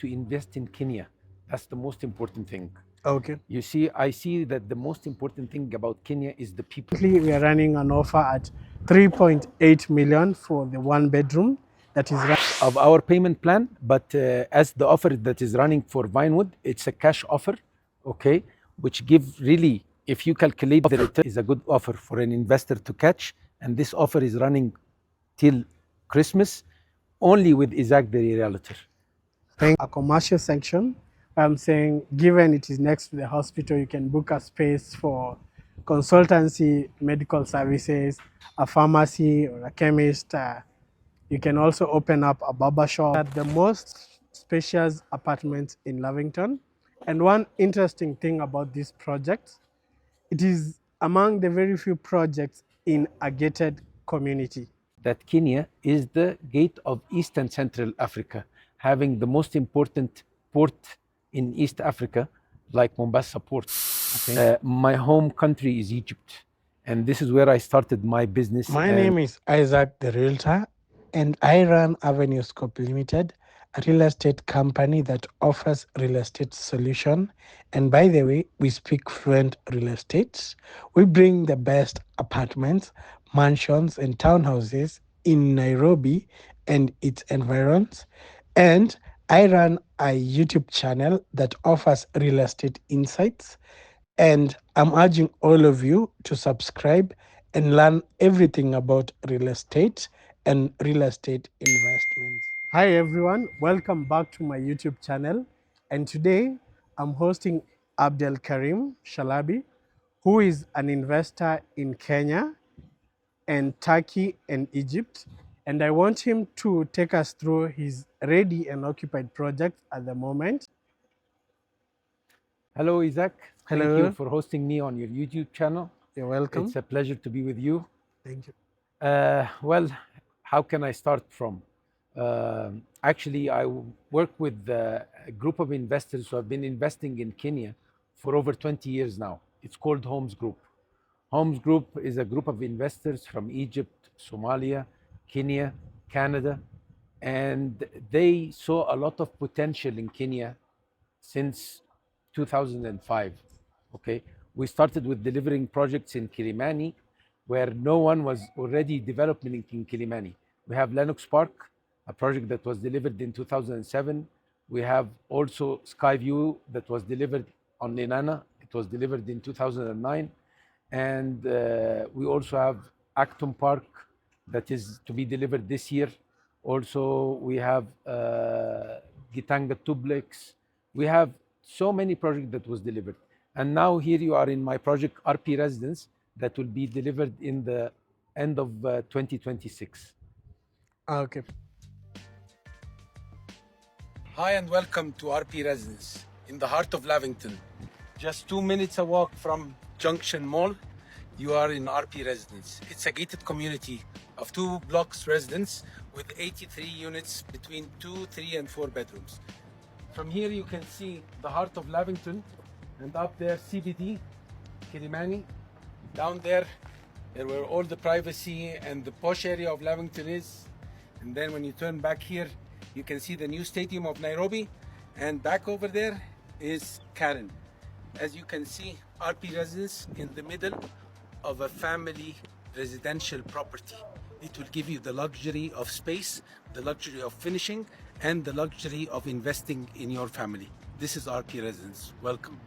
to invest in Kenya. That's the most important thing. Okay. You see, I see that the most important thing about Kenya is the people. Currently, we are running an offer at 3.8 million for the one bedroom that is Of our payment plan, but as the offer that is running for Vinewood, it's a cash offer, okay, which give really, if you calculate the return, is a good offer for an investor to catch. And this offer is running till Christmas, only with Isaac the Realtor. a commercial section. I'm saying, given it is next to the hospital, you can book a space for consultancy, medical services, a pharmacy or a chemist. You can also open up a barber shop at the most spacious apartments in Lavington. And one interesting thing about this project, it is among the very few projects in a gated community. That Kenya is the gate of East and Central Africa, having the most important port in East Africa, like Mombasa port. Okay. My home country is Egypt, and this is where I started my business. My name is Isaac the Realtor, and I run Avenues Corp Limited, a real estate company that offers real estate solution. And by the way, we speak fluent real estate. We bring the best apartments, mansions, and townhouses in Nairobi and its environs. And I run a YouTube channel that offers real estate insights. And I'm urging all of you to subscribe and learn everything about real estate and real estate investments. Hi everyone, welcome back to my YouTube channel. And today I'm hosting Abdel Karim Shalabi, who is an investor in Kenya and Turkey and Egypt. And I want him to take us through his ready and occupied projects at the moment. Hello, Isaac. Hello. Thank you for hosting me on your YouTube channel. You're welcome. It's a pleasure to be with you. Thank you. Well, how can I start from? Actually, I work with a group of investors who have been investing in Kenya for over 20 years now. It's called Homegroup. Homegroup is a group of investors from Egypt, Somalia, Kenya, Canada, and they saw a lot of potential in Kenya since 2005. Okay, we started with delivering projects in Kilimani, where no one was already developing in Kilimani. We have Lennox Park, a project that was delivered in 2007. We have also Skyview that was delivered on Lenana. It was delivered in 2009. And we also have Aeton Park that is to be delivered this year. Also, we have Gitanga Tublex. We have so many projects that was delivered. And now here you are in my project RP Residence that will be delivered in the end of 2026. Okay. Hi and welcome to RP Residence in the heart of Lavington. Just 2 minutes a walk from Junction Mall, you are in RP Residence. It's a gated community of 2 blocks residence with 83 units between 2, 3 and 4 bedrooms. From here you can see the heart of Lavington, and up there CBD, Kilimani. Down there where all the privacy and the posh area of Lavington is. And then when you turn back here, you can see the new stadium of Nairobi, and back over there is Karen. As you can see, RP Residence in the middle of a family residential property. It will give you the luxury of space, the luxury of finishing, and the luxury of investing in your family. This is RP Residence. Welcome.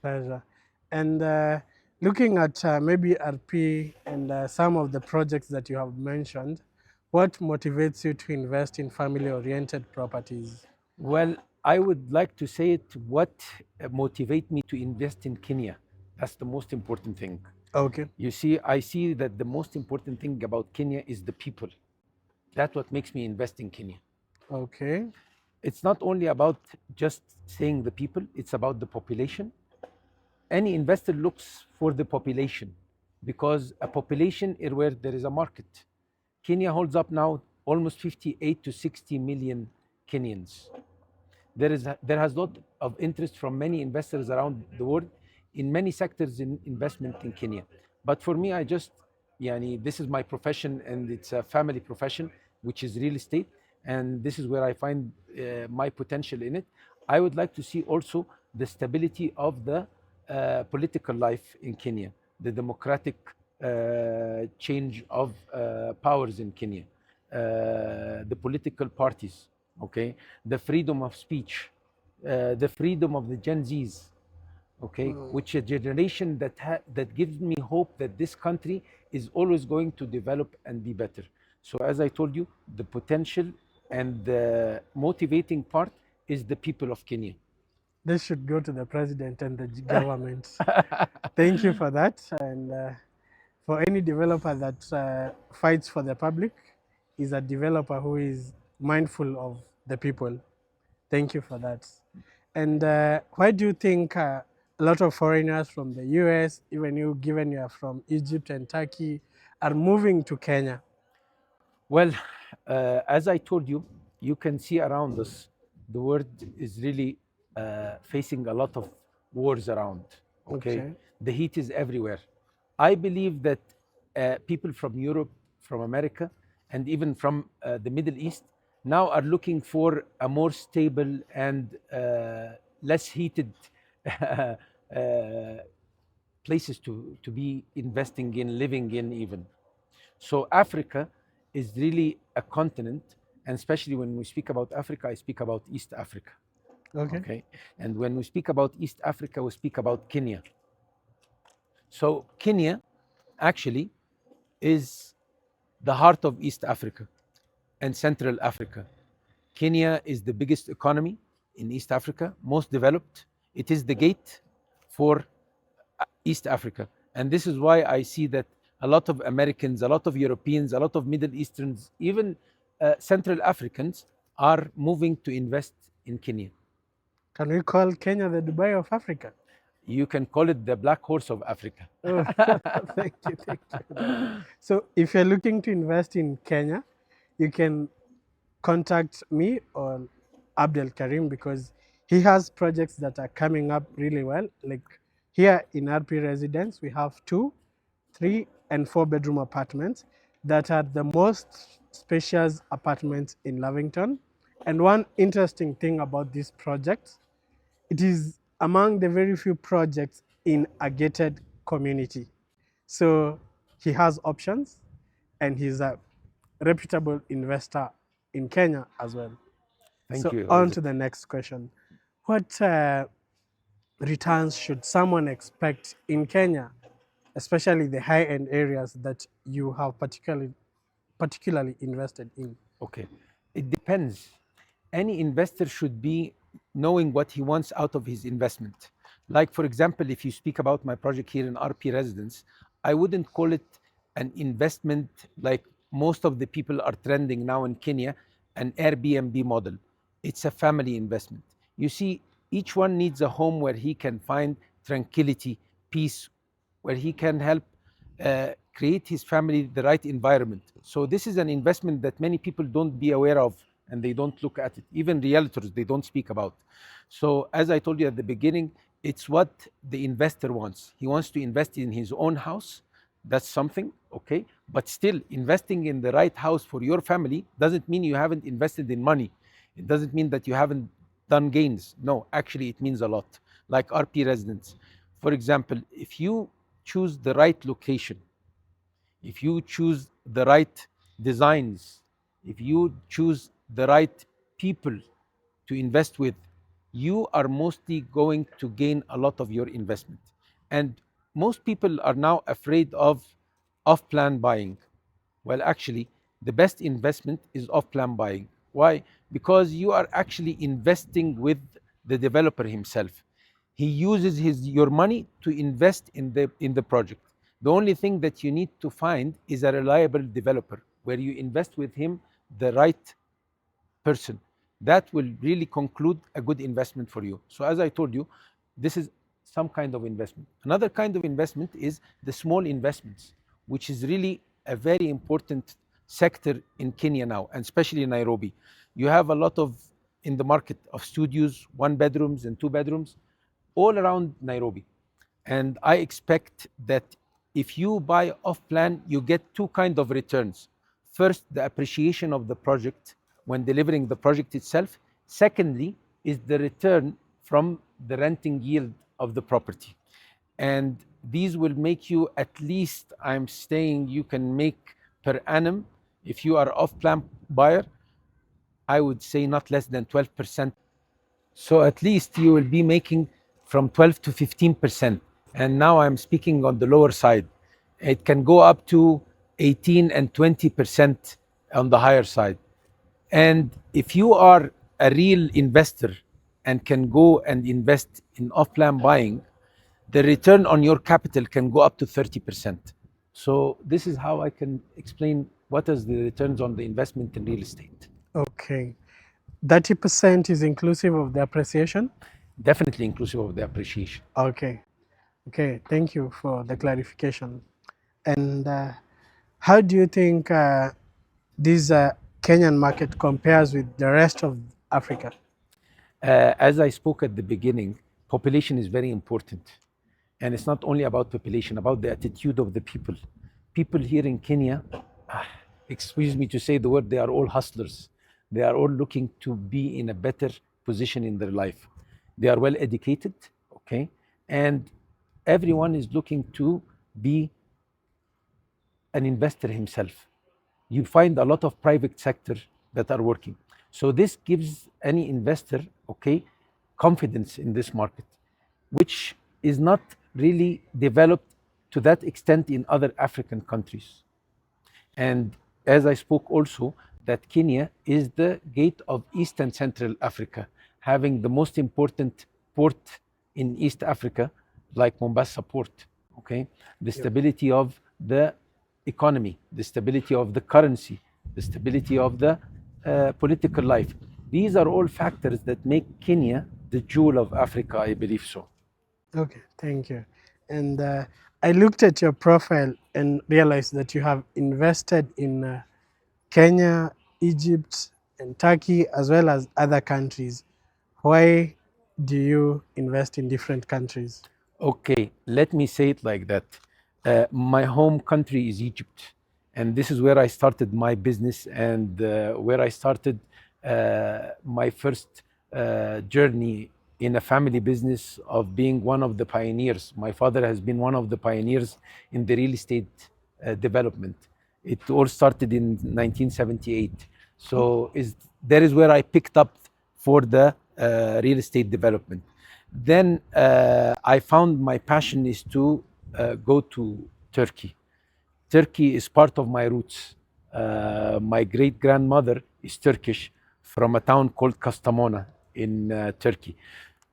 Pleasure. And looking at maybe RP and some of the projects that you have mentioned, what motivates you to invest in family-oriented properties? Well, I would like to say it, what motivates me to invest in Kenya. That's the most important thing. Okay. You see, I see that the most important thing about Kenya is the people. That's what makes me invest in Kenya. Okay. It's not only about just saying the people, it's about the population. Any investor looks for the population because a population is where there is a market. Kenya holds up now almost 58 to 60 million Kenyans. There has a lot of interest from many investors around the world. in many sectors in investment in Kenya. But for me, this is my profession, and it's a family profession, which is real estate, and this is where I find my potential in it. I would like to see also the stability of the political life in Kenya, the democratic change of powers in Kenya, the political parties, okay, the freedom of speech, the freedom of the Gen Zs, okay, which a generation that gives me hope that this country is always going to develop and be better. So as I told you, the potential and the motivating part is the people of Kenya. This should go to the president and the government. Thank you for that. And for any developer that fights for the public, is a developer who is mindful of the people. Thank you for that. And why do you think a lot of foreigners from the US, even you, given you are from Egypt and Turkey, are moving to Kenya? Well, as I told you, you can see around us, the world is really facing a lot of wars around. Okay, the heat is everywhere. I believe that people from Europe, from America, and even from the Middle East now are looking for a more stable and less heated places to be investing in, living in even. So Africa is really a continent, and especially when we speak about Africa, I speak about East Africa. Okay. And when we speak about East Africa, we speak about Kenya. So Kenya actually is the heart of East Africa and Central Africa. Kenya is the biggest economy in East Africa, most developed. It is the gate for East Africa. And this is why I see that a lot of Americans, a lot of Europeans, a lot of Middle Easterns, even Central Africans are moving to invest in Kenya. Can we call Kenya the Dubai of Africa? You can call it the black horse of Africa. Oh, thank you, thank you. So if you're looking to invest in Kenya, you can contact me or Abdel Karim, because he has projects that are coming up really well. Like here in RP Residence, we have 2, 3, and 4-bedroom apartments that are the most spacious apartments in Lavington. And one interesting thing about this project, it is among the very few projects in a gated community. So he has options, and he's a reputable investor in Kenya as well. Thank you. On to the next question. What returns should someone expect in Kenya, especially the high-end areas that you have particularly invested in? Okay, it depends. Any investor should be knowing what he wants out of his investment. Like, for example, if you speak about my project here in RP Residence, I wouldn't call it an investment like most of the people are trending now in Kenya, an Airbnb model. It's a family investment. You see, each one needs a home where he can find tranquility, peace, where he can help create his family the right environment. So this is an investment that many people don't be aware of, and they don't look at it. Even realtors, they don't speak about. So as I told you at the beginning, it's what the investor wants. He wants to invest in his own house. That's something, okay? But still, investing in the right house for your family doesn't mean you haven't invested in money. It doesn't mean that you haven't done gains. No, actually it means a lot. Like RP Residence. For example, if you choose the right location, if you choose the right designs, if you choose the right people to invest with, you are mostly going to gain a lot of your investment. And most people are now afraid of off-plan buying. Well, actually, the best investment is off-plan buying. Why? Because you are actually investing with the developer himself. He uses your money to invest in the project. The only thing that you need to find is a reliable developer where you invest with him, the right person. That will really conclude a good investment for you. So as I told you, this is some kind of investment. Another kind of investment is the small investments, which is really a very important sector in Kenya now, and especially in Nairobi. You have a lot of in the market of studios, 1 bedrooms and 2 bedrooms, all around Nairobi. And I expect that if you buy off plan, you get two kind of returns. First, the appreciation of the project when delivering the project itself. Secondly, is the return from the renting yield of the property. And these will make you, at least I'm saying, you can make per annum, if you are off plan buyer, I would say not less than 12%. So at least you will be making from 12 to 15%. And now I'm speaking on the lower side. It can go up to 18 and 20% on the higher side. And if you are a real investor and can go and invest in off-plan buying, the return on your capital can go up to 30%. So this is how I can explain what is the returns on the investment in real estate. Okay. 30% is inclusive of the appreciation? Definitely inclusive of the appreciation. Okay. Okay, thank you for the clarification. And how do you think this Kenyan market compares with the rest of Africa? As I spoke at the beginning, population is very important. And it's not only about population, about the attitude of the people. People here in Kenya, excuse me to say the word, they are all hustlers. They are all looking to be in a better position in their life. They are well educated, okay? And everyone is looking to be an investor himself. You find a lot of private sector that are working. So this gives any investor, okay, confidence in this market, which is not really developed to that extent in other African countries. And as I spoke also, that Kenya is the gate of East and Central Africa, having the most important port in East Africa, like Mombasa port, okay? The stability of the economy, the stability of the currency, the stability of the political life. These are all factors that make Kenya the jewel of Africa, I believe so. Okay, thank you. And I looked at your profile and realized that you have invested in Kenya, Egypt, and Turkey, as well as other countries. Why do you invest in different countries? Okay, let me say it like that. My home country is Egypt, and this is where I started my business and where I started my first journey in a family business of being one of the pioneers. My father has been one of the pioneers in the real estate development. It all started in 1978. So there is where I picked up for the real estate development. Then I found my passion is to go to Turkey. Turkey is part of my roots. My great grandmother is Turkish from a town called Kastamona in Turkey.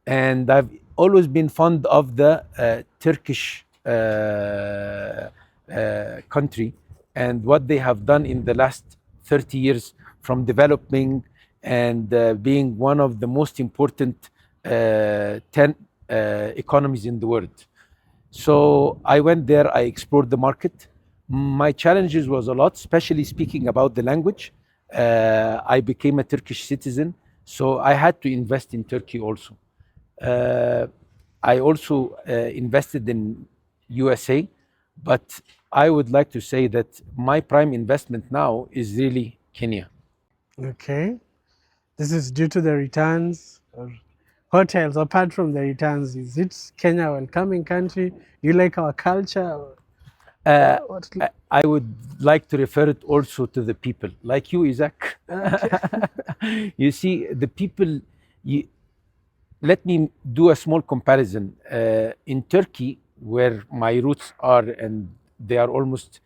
And I've always been fond of the Turkish country and what they have done in the last 30 years from developing and being one of the most important 10 economies in the world. So I went there, I explored the market. My challenges was a lot, especially speaking about the language. I became a Turkish citizen, so I had to invest in Turkey also. I also invested in USA, but I would like to say that my prime investment now is really Kenya. Okay. This is due to the returns or hotels. Apart from the returns, is it Kenya a welcoming country? Do you like our culture? What? I would like to refer it also to the people, like you, Isaac. You see, the people, let me do a small comparison. In Turkey, where my roots are, and they are almost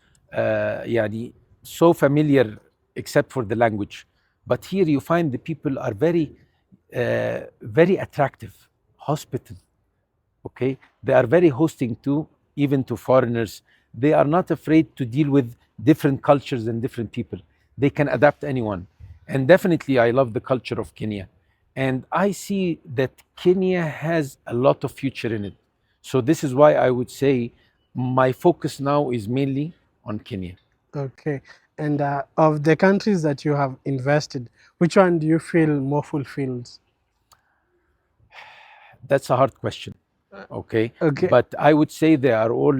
so familiar except for the language. But here you find the people are very attractive, hospitable. Okay, they are very hosting to even to foreigners. They are not afraid to deal with different cultures and different people. They can adapt anyone. And definitely I love the culture of Kenya. And I see that Kenya has a lot of future in it. So this is why I would say my focus now is mainly on Kenya. Okay. And of the countries that you have invested, which one do you feel more fulfilled? That's a hard question. Okay, Okay. but I would say they are all,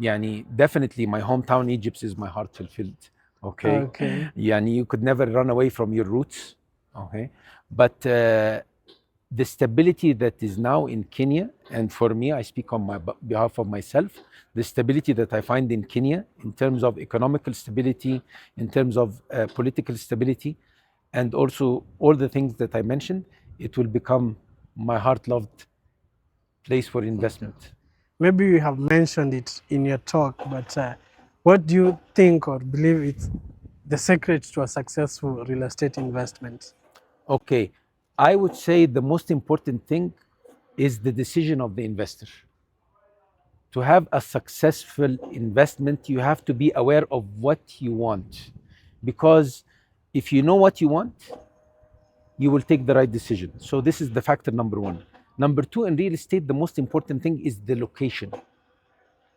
yani definitely my hometown Egypt is my heart fulfilled. Okay, Okay. yani you could never run away from your roots. Okay, but the stability that is now in Kenya, and for me, I speak on my behalf of myself, the stability that I find in Kenya in terms of economical stability, in terms of political stability, and also all the things that I mentioned, it will become my heart loved place for investment. Maybe you have mentioned it in your talk, but what do you think or believe it's the secret to a successful real estate investment? Okay, I would say the most important thing is the decision of the investor. To have a successful investment, you have to be aware of what you want. Because if you know what you want, you will take the right decision. So, this is the factor number one. Number two, in real estate, the most important thing is the location.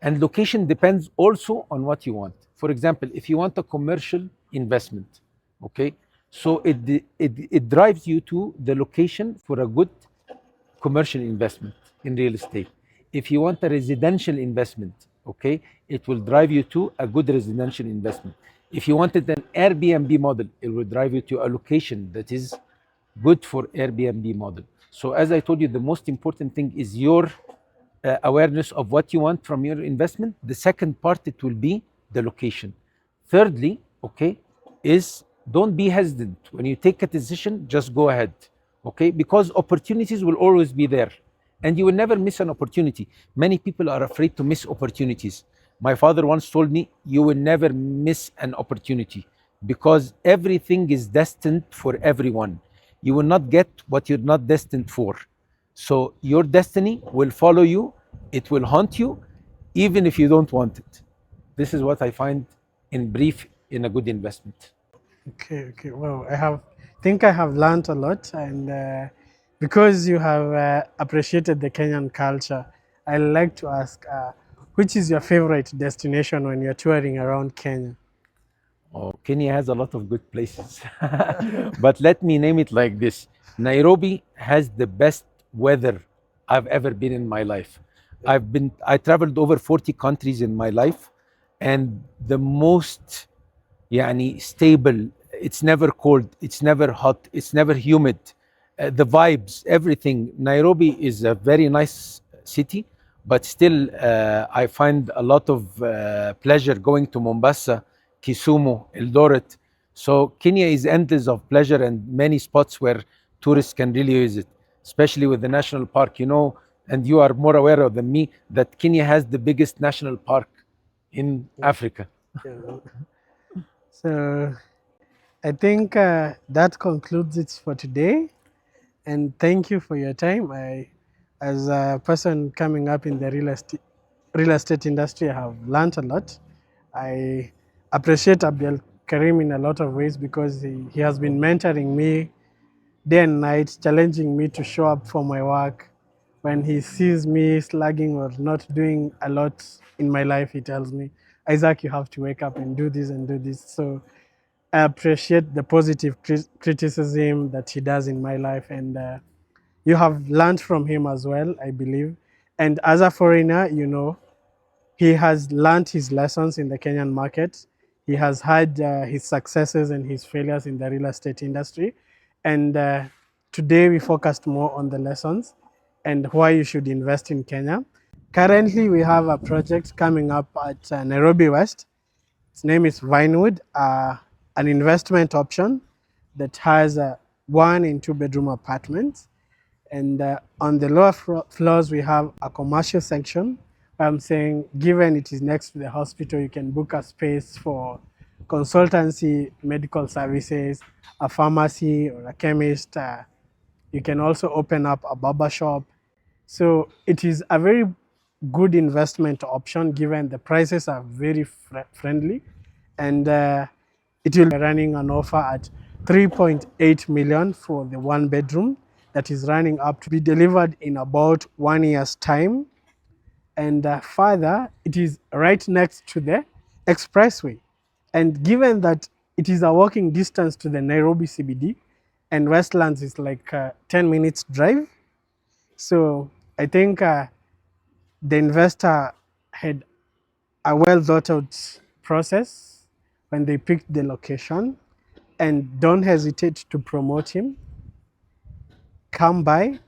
And location depends also on what you want. For example, if you want a commercial investment, okay, so it drives you to the location for a good commercial investment in real estate. If you want a residential investment, okay, it will drive you to a good residential investment. If you wanted an Airbnb model, it will drive you to a location that is good for Airbnb model. So as I told you, the most important thing is your awareness of what you want from your investment. The second part, it will be the location. Thirdly, okay, is don't be hesitant. When you take a decision, just go ahead, okay, because opportunities will always be there and you will never miss an opportunity. Many people are afraid to miss opportunities. My father once told me, you will never miss an opportunity because everything is destined for everyone. You will not get what you're not destined for. So your destiny will follow you, it will haunt you, even if you don't want it. This is what I find in brief in a good investment. Okay, okay. Well, think I have learned a lot, and because you have appreciated the Kenyan culture, I like to ask, which is your favorite destination when you're touring around Kenya? Oh, Kenya has a lot of good places. But let me name it like this. Nairobi has the best weather I've ever been in my life. I traveled over 40 countries in my life, and the most يعني stable, it's never cold, it's never hot, it's never humid. The vibes, everything. Nairobi is a very nice city, but still I find a lot of pleasure going to Mombasa, Kisumu, Eldoret. So Kenya is endless of pleasure and many spots where tourists can really visit, especially with the national park, you know, and you are more aware of than me that Kenya has the biggest national park in Africa. Yeah. So I think that concludes it for today. And thank you for your time. As a person coming up in the real estate industry, I have learned a lot. I appreciate Abdel Karim in a lot of ways because he has been mentoring me day and night, challenging me to show up for my work. When he sees me slugging or not doing a lot in my life, he tells me, Isaac, you have to wake up and do this and do this. So I appreciate the positive criticism that he does in my life, and you have learned from him as well, I believe. And as a foreigner, you know, he has learned his lessons in the Kenyan market. He has had his successes and his failures in the real estate industry. And today we focused more on the lessons and why you should invest in Kenya. Currently, we have a project coming up at Nairobi West. Its name is Vinewood, an investment option that has one and two bedroom apartments. And on the lower floors, we have a commercial section. I'm saying, given it is next to the hospital, you can book a space for consultancy, medical services, a pharmacy or a chemist. You can also open up a barber shop. So it is a very good investment option given the prices are very friendly, and it will be running an offer at 3.8 million for the one bedroom that is running up to be delivered in about 1 year's time. And further, it is right next to the expressway. And given that it is a walking distance to the Nairobi CBD, and Westlands is like 10 minutes drive, so I think the investor had a well thought out process when they picked the location, and don't hesitate to promote him. Come by.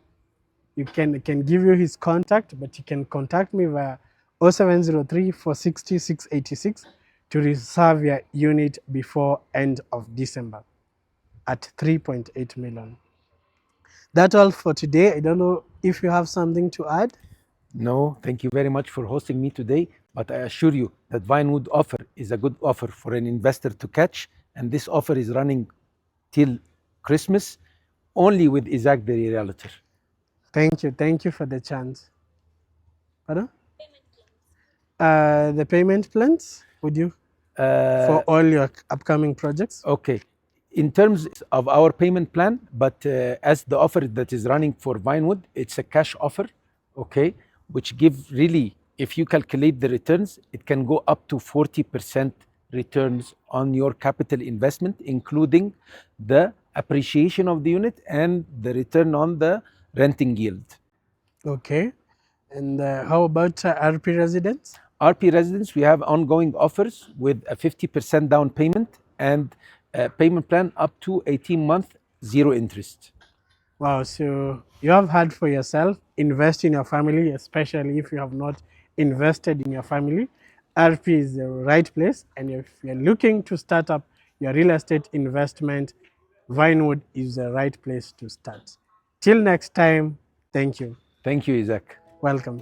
You can give you his contact, but you can contact me via 0703 460 686 to reserve your unit before end of December at 3.8 million. That's all for today. I don't know if you have something to add. No, thank you very much for hosting me today. But I assure you that Vinewood offer is a good offer for an investor to catch. And this offer is running till Christmas only with Isaac the Realtor. Thank you. Thank you for the chance. Pardon? The payment plans, would you, for all your upcoming projects? Okay. In terms of our payment plan, but as the offer that is running for Vinewood, it's a cash offer, okay, which give really, if you calculate the returns, it can go up to 40% returns on your capital investment, including the appreciation of the unit and the return on the renting yield. Okay. And how about RP residents? RP residents, we have ongoing offers with a 50% down payment and a payment plan up to 18 months, zero interest. Wow, so you have heard for yourself, invest in your family, especially if you have not invested in your family. RP is the right place. And if you're looking to start up your real estate investment, Vinewood is the right place to start. Till next time, thank you. Thank you, Isaac. Welcome.